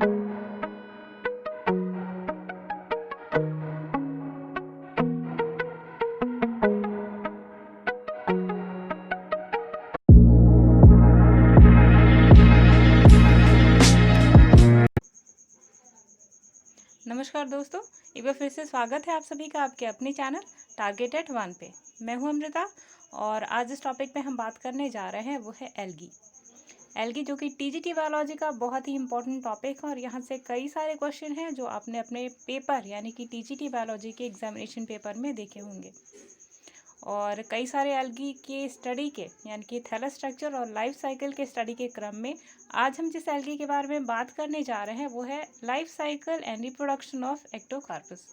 नमस्कार दोस्तों, एक बार फिर से स्वागत है आप सभी का आपके अपने चैनल टारगेट एट वन पे। मैं हूं अमृता और आज इस टॉपिक पे हम बात करने जा रहे हैं वो है एल्गी। एल्गी जो कि टीजीटी बायोलॉजी का बहुत ही इंपॉर्टेंट टॉपिक है और यहाँ से कई सारे क्वेश्चन हैं जो आपने अपने पेपर यानी कि टीजीटी बायोलॉजी के एग्जामिनेशन पेपर में देखे होंगे। और कई सारे एल्गी के स्टडी के यानी कि थैलस स्ट्रक्चर और लाइफ साइकिल के स्टडी के क्रम में आज हम जिस एल्गी के बारे में बात करने जा रहे हैं वो है life cycle and reproduction of Ectocarpus.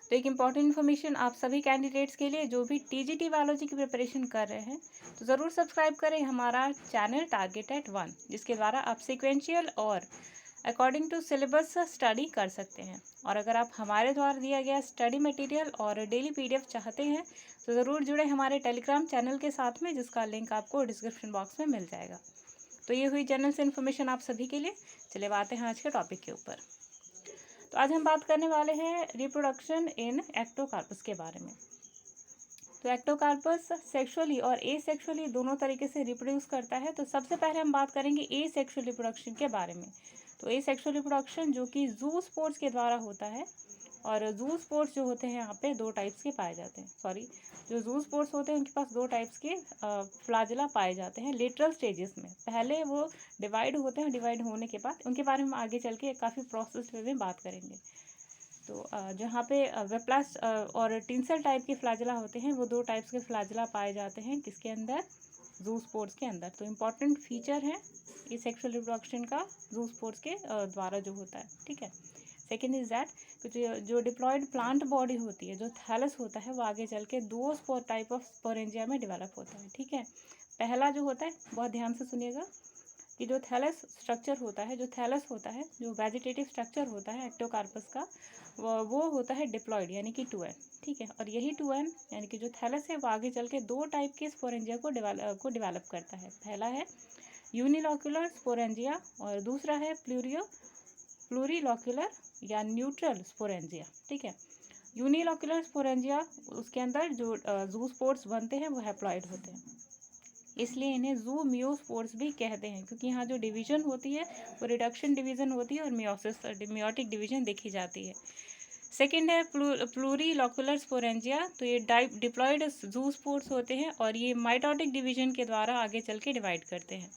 तो एक इम्पॉर्टेंट इन्फॉर्मेशन आप सभी कैंडिडेट्स के लिए जो भी टीजीटी बायोलॉजी की प्रिपरेशन कर रहे हैं तो ज़रूर सब्सक्राइब करें हमारा चैनल टारगेट एट वन, जिसके द्वारा आप सीक्वेंशियल और अकॉर्डिंग टू सिलेबस स्टडी कर सकते हैं। और अगर आप हमारे द्वारा दिया गया स्टडी मटेरियल और डेली पीडीएफ चाहते हैं तो ज़रूर जुड़े हमारे टेलीग्राम चैनल के साथ में, जिसका लिंक आपको डिस्क्रिप्शन बॉक्स में मिल जाएगा। तो ये हुई जनरल से इन्फॉर्मेशन आप सभी के लिए। चलिए आते हैं आज के टॉपिक के ऊपर। तो आज हम बात करने वाले हैं रिप्रोडक्शन इन एक्टोकार्पस के बारे में। तो एक्टोकार्पस सेक्सुअली और एसेक्सुअली दोनों तरीके से रिप्रोड्यूस करता है। तो सबसे पहले हम बात करेंगे एसेक्सुअल रिप्रोडक्शन के बारे में। तो एसेक्सुअल रिप्रोडक्शन जो कि ज़ूस्पोर्स के द्वारा होता है, और ज़ूस्पोर्स जो होते हैं यहाँ पे दो टाइप्स के पाए जाते हैं। जो ज़ूस्पोर्स होते हैं उनके पास दो टाइप्स के फ्लाजिला पाए जाते हैं लेटरल स्टेजेस में। पहले वो डिवाइड होते हैं, डिवाइड होने के बाद उनके बारे में हम आगे चल के काफ़ी प्रोसेस में बात करेंगे। तो जहाँ पे वेप्लास और टिंसल टाइप के फ्लाजिला होते हैं, वो दो टाइप्स के फ्लाजिला पाए जाते हैं किसके अंदर, ज़ूस्पोर्स के अंदर। तो इम्पॉर्टेंट फीचर है ये सेक्सुअल रिप्रोडक्शन का ज़ूस्पोर्स के द्वारा जो होता है। ठीक है। सेकेंड इज दैट जो डिप्लॉयड प्लांट बॉडी होती है, जो थैलस होता है, वो आगे चल के दो टाइप ऑफ स्पोरेंजिया में डेवलप होता है। ठीक है। पहला जो होता है, बहुत ध्यान से सुनिएगा, कि जो थैलस स्ट्रक्चर होता है, जो वेजिटेटिव स्ट्रक्चर होता है एक्टोकार्पस का, वो होता है डिप्लॉयड यानी कि 2n। ठीक है। और यही 2n यानी कि जो थैलस है वो आगे चल के दो टाइप के स्पोरेंजिया को डेवलप करता है। पहला है यूनिलॉक्यूलर स्पोरेंजिया और दूसरा है प्लूरीलॉक्यूलर या न्यूट्रल स्पोरेंजिया। ठीक है। यूनिलॉक्यूलर स्पोरेंजिया, उसके अंदर जो ज़ूस्पोर्स बनते हैं वो हैप्लॉइड होते हैं, इसलिए इन्हें ज़ूमियोस्पोर्स भी कहते हैं, क्योंकि यहाँ जो डिवीजन होती है वो रिडक्शन डिवीजन होती है और मियोटिक डिवीजन देखी जाती है। सेकेंड है प्लूरीलॉक्यूलर स्पोरेंजिया। तो ये डिप्लॉयड ज़ूस्पोर्स होते हैं और ये माइटोटिक डिवीजन के द्वारा आगे चल के डिवाइड करते हैं।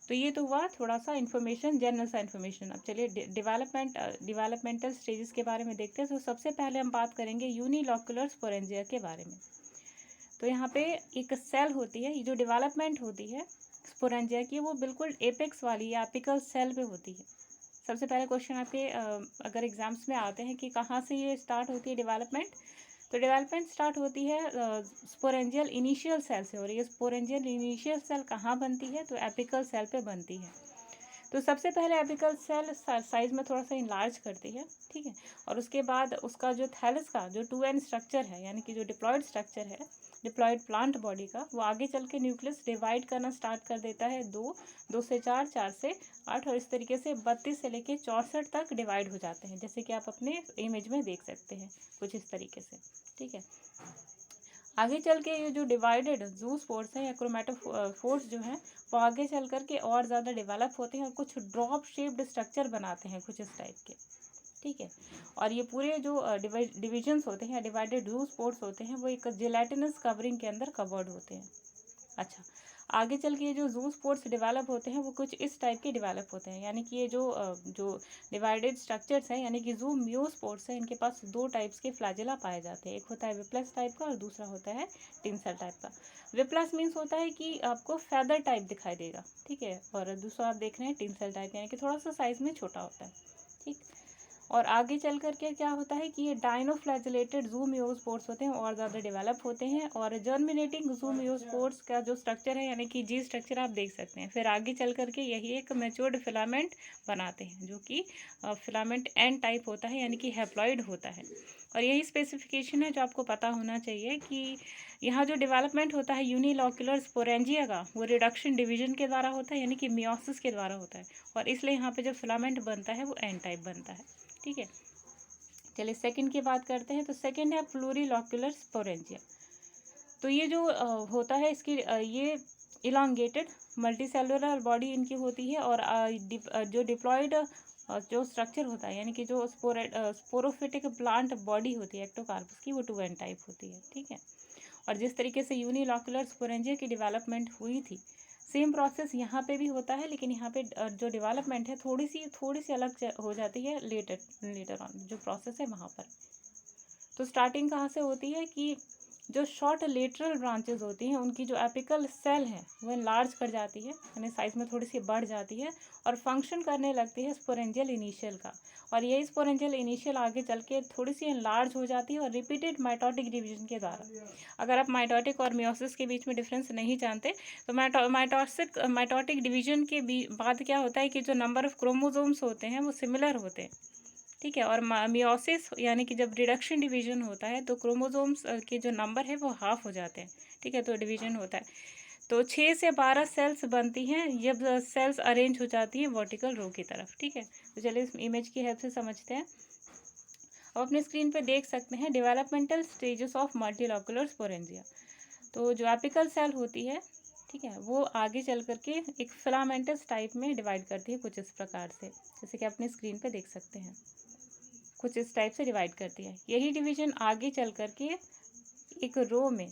तो ये तो हुआ थोड़ा सा इन्फॉर्मेशन, जनरल सा इन्फॉर्मेशन। अब चलिए डेवलपमेंटल स्टेजेस के बारे में देखते हैं। तो सबसे पहले हम बात करेंगे यूनिलॉक्यूलर स्पोरेंजिया के बारे में। तो यहाँ पे एक सेल होती है, ये जो डेवलपमेंट होती है स्पोरेंजिया की, वो बिल्कुल एपेक्स वाली या एपिकल सेल पे होती है। सबसे पहले क्वेश्चन आपके अगर एग्जाम्स में आते हैं कि कहाँ से ये स्टार्ट होती है डेवलपमेंट, तो डेवलपमेंट स्टार्ट होती है स्पोरेंजियल इनिशियल सेल से। और ये स्पोरेंजियल इनिशियल सेल कहाँ बनती है, तो एपिकल सेल पे बनती है। तो सबसे पहले एपिकल सेल साइज में थोड़ा सा इनलार्ज करती है। ठीक है। और उसके बाद उसका जो थैलस का जो 2n स्ट्रक्चर है, यानी कि जो डिप्लॉयड स्ट्रक्चर है, डिप्लॉयड प्लांट बॉडी का, वो आगे चल के न्यूक्लियस डिवाइड करना स्टार्ट कर देता है। 2 से 4, 4 से 8, और इस तरीके से 32 से लेके 64 तक डिवाइड हो जाते हैं, जैसे कि आप अपने इमेज में देख सकते हैं कुछ इस तरीके से। ठीक है। आगे चल के ये जो डिवाइडेड ज़ूस्पोर्स है या क्रोमैटोफोर्स जो हैं, वो आगे चल कर के और ज़्यादा डेवलप होते हैं और कुछ ड्रॉप शेप्ड स्ट्रक्चर बनाते हैं कुछ इस टाइप के। ठीक है। और ये पूरे जो डिविजन्स होते हैं, डिवाइडेड ज़ूस्पोर्स होते हैं, वो एक जिलेटिनस कवरिंग के अंदर कवर्ड होते हैं। अच्छा, आगे चल के जो ज़ूस्पोर्स डेवलप होते हैं वो कुछ इस टाइप के डेवलप होते हैं, यानी कि ये जो डिवाइडेड स्ट्रक्चर्स हैं यानी कि ज़ूमियोस्पोर्स हैं, इनके पास दो टाइप्स के फ्लैजिला पाए जाते हैं। एक होता है विप्लस टाइप का और दूसरा होता है टिंसल टाइप का। विप्लस मीन्स होता है कि आपको फेदर टाइप दिखाई देगा। ठीक है। और दूसरा आप देख रहे हैं टिंसल टाइप, यानी कि थोड़ा सा साइज में छोटा होता है। ठीक। और आगे चल कर के क्या होता है कि ये डाइनोफ्लैजिलेटेड ज़ूमियोस्पोर्स होते हैं और ज़्यादा डेवलप होते हैं। और जर्मिनेटिंग ज़ूमियोस्पोर्स का जो स्ट्रक्चर है यानी कि जी स्ट्रक्चर आप देख सकते हैं। फिर आगे चल कर के यही एक मैच्योर्ड फिलामेंट बनाते हैं जो कि फिलामेंट एन टाइप होता है यानी कि हैप्लॉइड होता है। और यही स्पेसिफिकेशन है जो आपको पता होना चाहिए कि यहाँ जो डेवलपमेंट होता है यूनिलॉक्यूलर स्पोरेंजिया का, वो रिडक्शन डिवीजन के द्वारा होता है यानी कि मियोसिस के द्वारा होता है। और इसलिए यहाँ पे जो फिलामेंट बनता है वो एन टाइप बनता है। ठीक है, चलिए सेकंड की बात करते हैं। तो सेकंड है प्लूरिलॉक्यूलर स्पोरेंजिया। तो ये जो होता है इसकी ये इलांगेटेड मल्टीसेलुलर बॉडी इनकी होती है। और जो डिप्लॉयड जो स्ट्रक्चर होता है यानी कि जो स्पोरोफिटिक प्लांट बॉडी होती है एक्टोकार्पस की, वो 2n टाइप होती है। ठीक है, और जिस तरीके से यूनिलॉक्यूलर स्पोरेंजिया की डेवलपमेंट हुई थी, सेम प्रोसेस यहाँ पे भी होता है, लेकिन यहाँ पे जो डेवलपमेंट है थोड़ी सी अलग हो जाती है लेटर ऑन जो प्रोसेस है वहाँ पर। तो स्टार्टिंग कहाँ से होती है कि जो शॉर्ट लेटरल ब्रांचेस होती हैं उनकी जो एपिकल सेल है वो इनलार्ज कर जाती है, यानी साइज में थोड़ी सी बढ़ जाती है और फंक्शन करने लगती है स्पोरेंजियल इनिशियल का। और यही स्पोरेंजियल इनिशियल आगे चल के थोड़ी सी इनलार्ज हो जाती है और रिपीटेड माइटोटिक डिवीजन के द्वारा। अगर आप माइटोटिक और मियोसिस के बीच में डिफरेंस नहीं जानते तो माइटोटिक डिवीजन के बाद क्या होता है कि जो नंबर ऑफ क्रोमोसोम्स होते हैं वो सिमिलर होते हैं। ठीक है, और मियोसिस यानी कि जब रिडक्शन डिवीजन होता है तो क्रोमोसोम्स के जो नंबर है वो हाफ हो जाते हैं। ठीक है, तो डिवीजन होता है। तो 6 से 12 सेल्स बनती हैं जब सेल्स अरेंज हो जाती हैं वर्टिकल रो की तरफ। ठीक है, तो चलिए इस इमेज की हेल्प से समझते हैं। अब अपने स्क्रीन पे देख सकते हैं डेवलपमेंटल स्टेजेस ऑफ मल्टीलॉक्यूलर स्पोरेंजिया। तो जो एपिकल सेल होती है, ठीक है, वो आगे चल करके एक फिलामेंटस टाइप में डिवाइड करती है कुछ इस प्रकार से, जैसे कि अपने स्क्रीन पे देख सकते हैं, कुछ इस टाइप से डिवाइड करती है। यही डिवीजन आगे चल करके एक रो में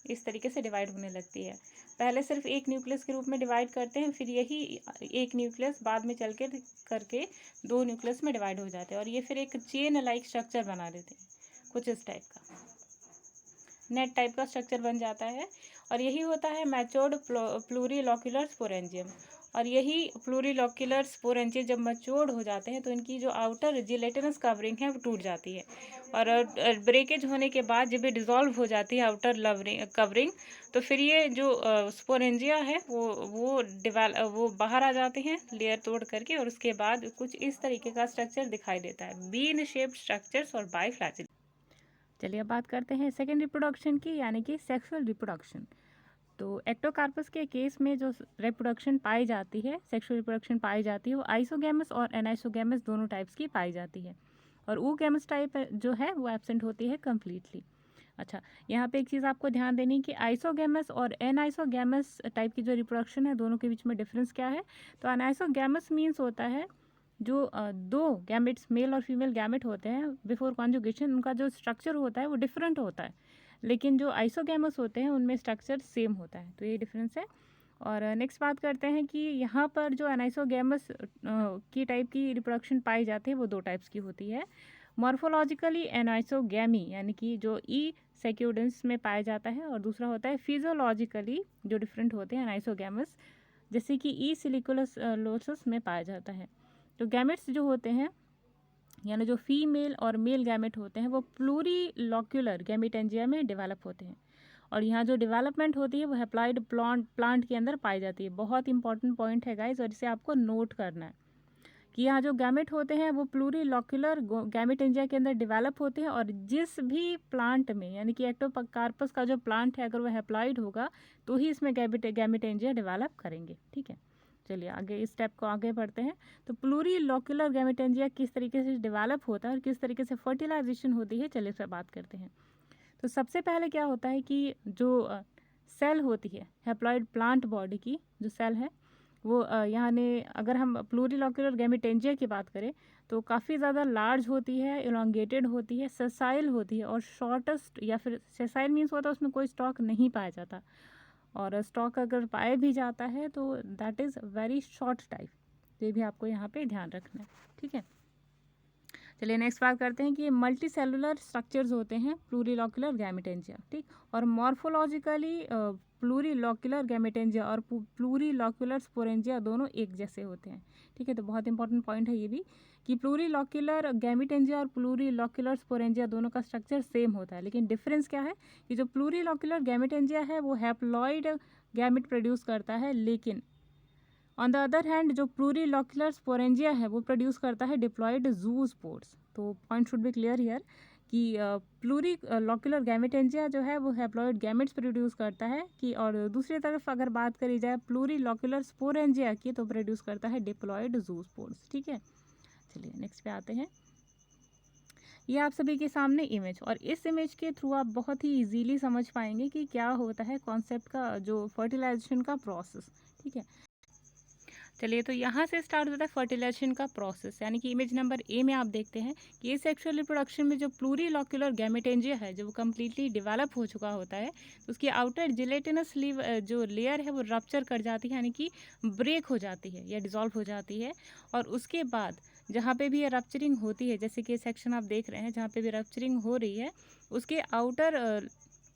इस तरीके से डिवाइड होने लगती है। पहले सिर्फ एक न्यूक्लियस के रूप में डिवाइड करते हैं, फिर यही एक न्यूक्लियस बाद में चल के करके 2 न्यूक्लियस में डिवाइड हो जाते हैं और ये फिर एक चेन लाइक स्ट्रक्चर बना देते हैं, कुछ इस टाइप का नेट टाइप का स्ट्रक्चर बन जाता है। और यही होता है मैच्योर्ड प्लूरिलॉक्यूलर स्पोरेंजियम। और यही प्लूरिलॉक्यूलर स्पोरेंजियम जब मैच्योर्ड हो जाते हैं तो इनकी जो आउटर जिलेटिनस कवरिंग है वो टूट जाती है और ब्रेकेज होने के बाद जब ये डिज़ोल्व हो जाती है आउटर कवरिंग, तो फिर ये जो स्पोरेंजिया है वो बाहर आ जाते हैं लेयर तोड़ करके। और उसके बाद कुछ इस तरीके का स्ट्रक्चर दिखाई देता है, बीन शेप्ड स्ट्रक्चर्स और बाइफ्लैजिल। चलिए अब बात करते हैं सेकेंड रिप्रोडक्शन की, यानी कि सेक्सुअल रिप्रोडक्शन। तो एक्टोकार्पस के केस में जो रिप्रोडक्शन पाई जाती है, सेक्सुअल रिप्रोडक्शन पाई जाती है, वो आइसोगैमस और एनाइसोगैमस दोनों टाइप्स की पाई जाती है। और ऊगैमस टाइप जो है वो एब्सेंट होती है कम्प्लीटली। अच्छा, यहाँ पे एक चीज़ आपको ध्यान देनी कि आइसोगैमस और एनाइसोगैमस टाइप की जो रिप्रोडक्शन है दोनों के बीच में डिफरेंस क्या है। तो एनाइसोगैमस मीन्स होता है जो दो गैमेट्स मेल और फीमेल गैमेट होते हैं बिफोर कॉन्जुगेशन, उनका जो स्ट्रक्चर होता है वो डिफरेंट होता है, लेकिन जो आइसोगैमस होते हैं उनमें स्ट्रक्चर सेम होता है। तो ये डिफरेंस है। और नेक्स्ट बात करते हैं कि यहाँ पर जो एनाइसोगैमस की टाइप की रिप्रोडक्शन पाई जाती है वो 2 टाइप्स की होती है। मॉर्फोलॉजिकली एनाइसोगैमी यानी कि जो ई सेक्यूडेंस में पाया जाता है, और दूसरा होता है फिजियोलॉजिकली जो डिफरेंट होते हैं एनाइसोगैमस, जैसे कि ई सिलिकुलोसिस में पाया जाता है। तो गैमेट्स जो होते हैं यानी जो फीमेल और मेल गैमेट होते हैं वो प्लूरिलॉक्यूलर गैमेटेंजिया में डेवलप होते हैं। और यहाँ जो डेवलपमेंट होती है वो हैप्लॉइड प्लांट के अंदर पाई जाती है। बहुत इंपॉर्टेंट पॉइंट है गाइज, और इसे आपको नोट करना है कि यहाँ जो गैमेट होते हैं वो प्लूरिलॉक्यूलर गैमेटेंजिया के अंदर डेवलप होते हैं। और जिस भी प्लांट में यानी कि एक्टोकार्पस का जो प्लांट है अगर वो हैप्लॉइड होगा तो ही इसमें गैमेटेंजिया डेवलप करेंगे। ठीक है, चलिए आगे इस स्टेप को आगे बढ़ते हैं। तो प्लूरिलॉक्यूलर गैमेटेंजिया किस तरीके से डेवलप होता है और किस तरीके से फर्टिलाइजेशन होती है, चलिए इस पर बात करते हैं। तो सबसे पहले क्या होता है कि जो सेल होती है हैप्लॉइड प्लांट बॉडी की जो सेल है वो यानी अगर हम प्लूरिलॉक्यूलर गैमेटेंजिया की बात करें तो काफ़ी ज़्यादा लार्ज होती है, इलोंगेटेड होती है, सेसाइल होती है और शॉर्टेस्ट, या फिर सेसाइल मीन्स होता है उसमें कोई स्टॉक नहीं पाया जाता, और स्टॉक अगर पाया भी जाता है तो that is very short type. ये भी आपको यहाँ पे ध्यान रखना है। ठीक है, चलिए नेक्स्ट बात करते हैं कि मल्टी सेलुलर स्ट्रक्चर्स होते हैं प्लूरिलॉक्यूलर गैमेटेंजिया। ठीक, और मॉर्फोलॉजिकली प्लूरीलॉक्यूलर गैमेटेंजिया और प्लूरीलॉक्यूलर स्पोरेंजिया दोनों एक जैसे होते हैं। ठीक है, तो बहुत इंपॉर्टेंट पॉइंट है ये भी कि प्लूरीलॉक्यूलर गैमेटेंजिया और प्लूरीलॉक्यूलर स्पोरेंजिया दोनों का स्ट्रक्चर सेम होता है, लेकिन डिफरेंस क्या है कि जो प्लूरीलॉक्यूलर गैमेटेंजिया है वो हैप्लॉइड गैमेट प्रोड्यूस करता है, लेकिन ऑन द अदर हैंड जो प्लूरीलॉक्यूलर स्पोरेंजिया है वो प्रोड्यूस करता है डिप्लॉइड जूस्पोर्स। तो point should be clear here कि प्लूरीलॉक्यूलर गैमेटेंजिया जो है वो हैप्लॉइड गैमेट्स प्रोड्यूस करता है कि, और दूसरी तरफ अगर बात करी जाए प्लूरीलॉक्यूलर स्पोरेंजिया की तो प्रोड्यूस करता है डिप्लॉइड जूस्पोर्स। ठीक है, चलिए नेक्स्ट पे आते हैं। ये आप सभी के सामने इमेज, और इस इमेज के थ्रू आप बहुत ही इजीली समझ पाएंगे कि क्या होता है कॉन्सेप्ट का जो फर्टिलाइजेशन का प्रोसेस। ठीक है, चलिए तो यहाँ से स्टार्ट होता है फर्टिलाइजेशन का प्रोसेस, यानी कि इमेज नंबर ए में आप देखते हैं कि ये सेक्सुअल रिप्रोडक्शन में जो प्लूरीलॉक्यूलर गैमेटेंजिया है जो कम्प्लीटली डेवलप हो चुका होता है, तो उसकी आउटर जिलेटिनस जो लेयर है वो रप्चर कर जाती है, यानी कि ब्रेक हो जाती है या डिज़ोल्व हो जाती है। और उसके बाद जहाँ पे भी ये रप्चरिंग होती है, जैसे कि सेक्शन आप देख रहे हैं जहाँ पे भी रप्चरिंग हो रही है,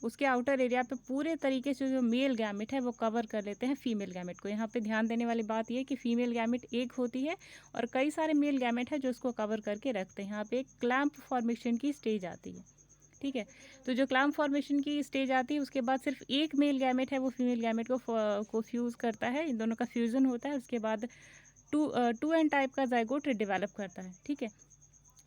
उसके आउटर एरिया पे पूरे तरीके से जो मेल गैमेट है वो कवर कर लेते हैं फीमेल गैमेट को। यहाँ पे ध्यान देने वाली बात ये कि फीमेल गैमेट एक होती है और कई सारे मेल गैमेट है जो उसको कवर करके रखते हैं। यहाँ पे एक क्लैंप फॉर्मेशन की स्टेज आती है। ठीक है, तो जो क्लैंप फॉर्मेशन की स्टेज आती है उसके बाद सिर्फ एक मेल गैमेट है वो फीमेल गैमेट को फ्यूज़ करता है, इन दोनों का फ्यूज़न होता है, उसके बाद टू एन टाइप का जाइगोट डेवलप करता है। ठीक है,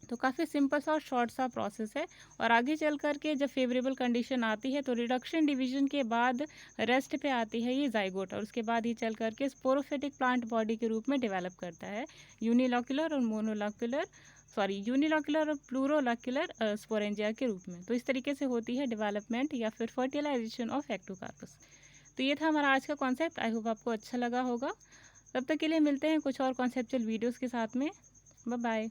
तो काफ़ी सिंपल सा और शॉर्ट सा प्रोसेस है। और आगे चल कर के जब फेवरेबल कंडीशन आती है तो रिडक्शन डिवीजन के बाद रेस्ट पे आती है ये जाइगोट, और उसके बाद ही चल कर के स्पोरोफिटिक प्लांट बॉडी के रूप में डेवलप करता है यूनिलॉक्यूलर और प्लूरोलॉक्यूलर स्पोरेंजिया के रूप में। तो इस तरीके से होती है डेवलपमेंट या फिर फर्टिलाइजेशन ऑफ एक्टोकार्पस। तो ये था हमारा आज का कॉन्सेप्ट, आई होप आपको अच्छा लगा होगा। तब तक के लिए मिलते हैं कुछ और कॉन्सेप्चुअल वीडियोज़ के साथ में। Bye bye.